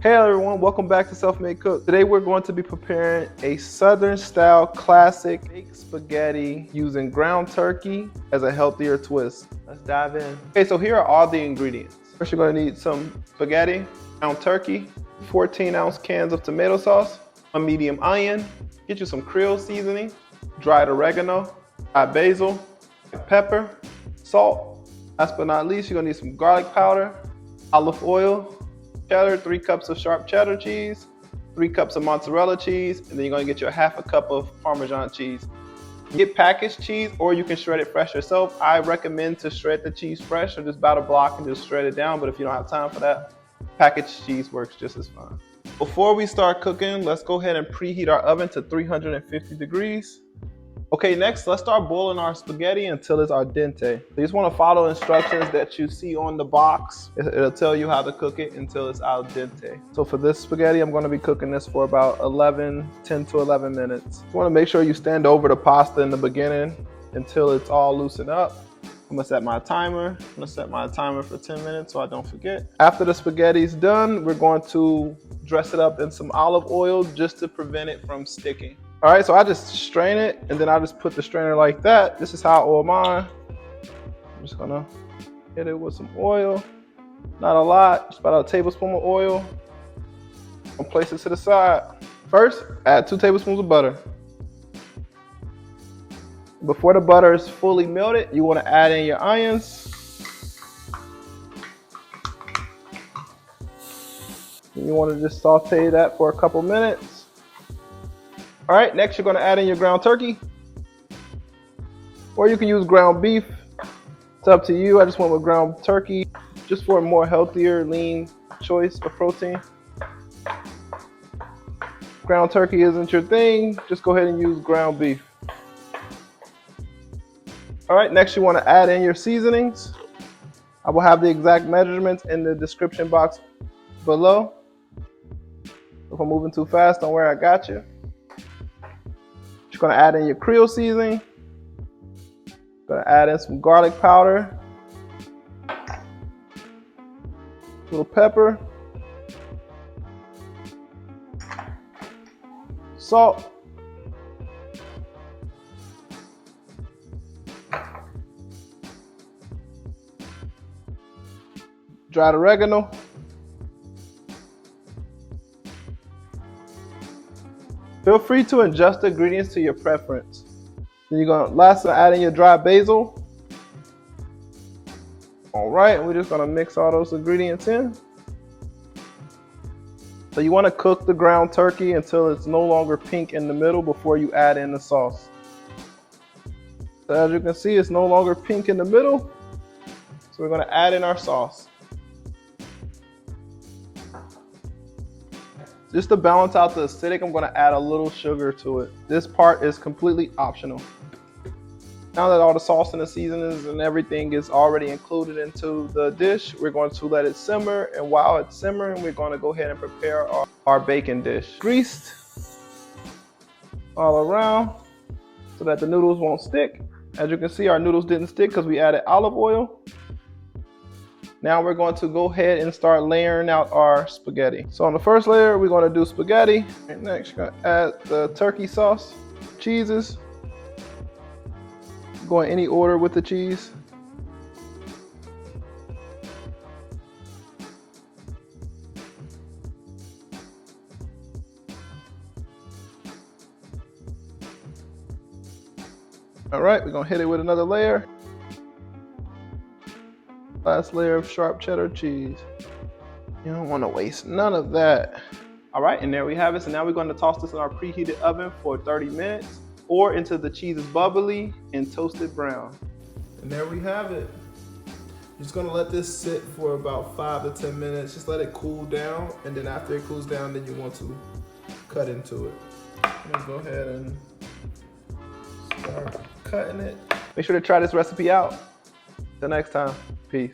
Hey everyone, welcome back to Self-Made Cook. Today we're going to be preparing a Southern style classic baked spaghetti using ground turkey as a healthier twist. Let's dive in. Okay, so here are all the ingredients. First you're going to need some spaghetti, ground turkey, 14-ounce cans of tomato sauce, a medium onion, get you some Creole seasoning, dried oregano, dried basil, pepper, salt. Last but not least, you're going to need some garlic powder, olive oil, cheddar, 3 cups of sharp cheddar cheese, 3 cups of mozzarella cheese, and then you're gonna get your half a cup of Parmesan cheese. Get packaged cheese or you can shred it fresh yourself. I recommend to shred the cheese fresh or just about a block and just shred it down, but if you don't have time for that, packaged cheese works just as fine. Before we start cooking, let's go ahead and preheat our oven to 350 degrees. Okay, next, let's start boiling our spaghetti until it's al dente. You just want to follow instructions that you see on the box. It'll tell you how to cook it until it's al dente. So for this spaghetti, I'm going to be cooking this for about 10 to 11 minutes. You want to make sure you stand over the pasta in the beginning until it's all loosened up. I'm gonna set my timer. I'm gonna set my timer for 10 minutes so I don't forget. After the spaghetti's done, we're going to dress it up in some olive oil just to prevent it from sticking. All right, so I just strain it and then I just put the strainer like that. This is how I oil mine. I'm just gonna hit it with some oil. Not a lot, just about a tablespoon of oil. I'll place it to the side. First, add 2 tablespoons of butter. Before the butter is fully melted, you want to add in your onions. And you want to just saute that for a couple minutes. All right, next you're going to add in your ground turkey. Or you can use ground beef. It's up to you. I just went with ground turkey just for a more healthier, lean choice of protein. Ground turkey isn't your thing, just go ahead and use ground beef. All right, next you want to add in your seasonings. I will have the exact measurements in the description box below. If I'm moving too fast, don't worry, I got you. You're going to add in your Creole seasoning. Going to add in some garlic powder, a little pepper, salt, dried oregano, feel free to adjust the ingredients to your preference. Then you're going to lastly add in your dried basil. All right, we're just going to mix all those ingredients in. So you want to cook the ground turkey until it's no longer pink in the middle before you add in the sauce. So as you can see, it's no longer pink in the middle. So we're going to add in our sauce. Just to balance out the acidic, I'm going to add a little sugar to it. This part is completely optional. Now that all the sauce and the seasonings and everything is already included into the dish, we're going to let it simmer. And while it's simmering, we're going to go ahead and prepare our bacon dish. Greased all around so that the noodles won't stick. As you can see, our noodles didn't stick because we added olive oil. Now we're going to go ahead and start layering out our spaghetti. So on the first layer, we're going to do spaghetti. And next, you're going to add the turkey sauce, cheeses. Go in any order with the cheese. All right, we're going to hit it with another layer. Last layer of sharp cheddar cheese. You don't want to waste none of that. All right, and there we have it. So now we're going to toss this in our preheated oven for 30 minutes or until the cheese is bubbly and toasted brown. And there we have it. You're just going to let this sit for about 5 to 10 minutes. Just let it cool down, and then after it cools down, then you want to cut into it. Let's go ahead and start cutting it. Make sure to try this recipe out. Till next time, peace.